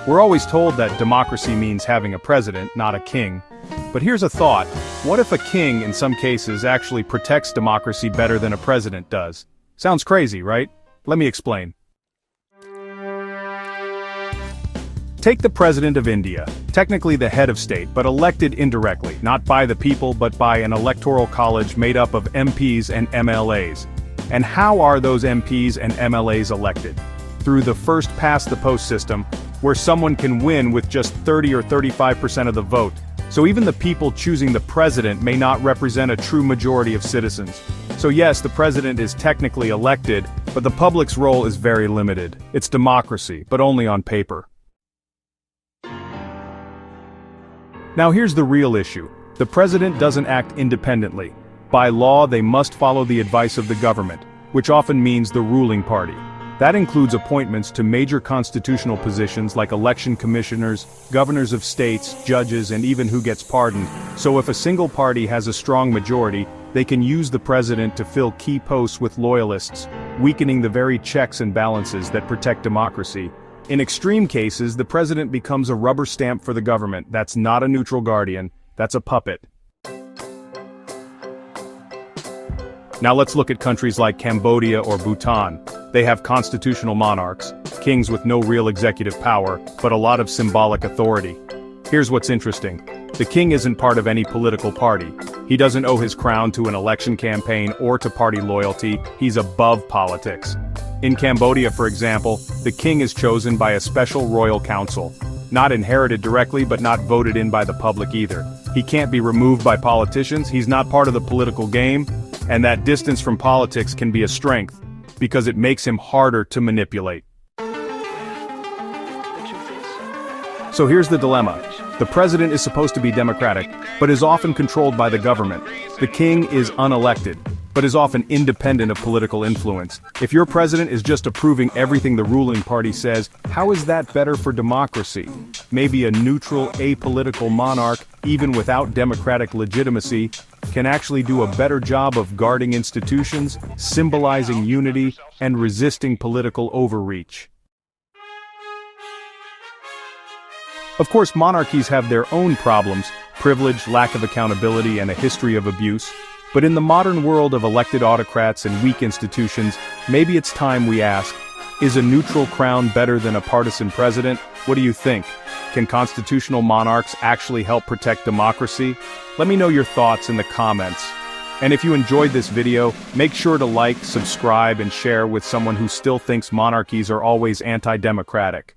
We're always told that democracy means having a president, not a king. But here's a thought: what if a king, in some cases, actually protects democracy better than a president does? Sounds crazy, right? Let me explain. Take the President of India, technically the head of state, but elected indirectly, not by the people but by an electoral college made up of MPs and MLAs. And how are those MPs and MLAs elected? Through the first-past-the-post system, where someone can win with just 30 or 35% of the vote. So even the people choosing the president may not represent a true majority of citizens. So yes, the president is technically elected, but the public's role is very limited. It's democracy, but only on paper. Now here's the real issue. The president doesn't act independently. By law, they must follow the advice of the government, which often means the ruling party. That includes appointments to major constitutional positions like election commissioners, governors of states, judges, and even who gets pardoned. So if a single party has a strong majority, they can use the president to fill key posts with loyalists, weakening the very checks and balances that protect democracy. In extreme cases, the president becomes a rubber stamp for the government. That's not a neutral guardian, that's a puppet. Now let's look at countries like Cambodia or Bhutan. They have constitutional monarchs, kings with no real executive power, but a lot of symbolic authority. Here's what's interesting. The king isn't part of any political party. He doesn't owe his crown to an election campaign or to party loyalty. He's above politics. In Cambodia, for example, the king is chosen by a special royal council. Not inherited directly, but not voted in by the public either. He can't be removed by politicians, he's not part of the political game, and that distance from politics can be a strength, because it makes him harder to manipulate. So here's the dilemma. The president is supposed to be democratic, but is often controlled by the government. The king is unelected, but is often independent of political influence. If your president is just approving everything the ruling party says, how is that better for democracy? Maybe a neutral, apolitical monarch, even without democratic legitimacy, can actually do a better job of guarding institutions, symbolizing unity, and resisting political overreach. Of course, monarchies have their own problems: privilege, lack of accountability, and a history of abuse. But in the modern world of elected autocrats and weak institutions, maybe it's time we ask, is a neutral crown better than a partisan president? What do you think? Can constitutional monarchs actually help protect democracy? Let me know your thoughts in the comments. And if you enjoyed this video, make sure to like, subscribe, and share with someone who still thinks monarchies are always anti-democratic.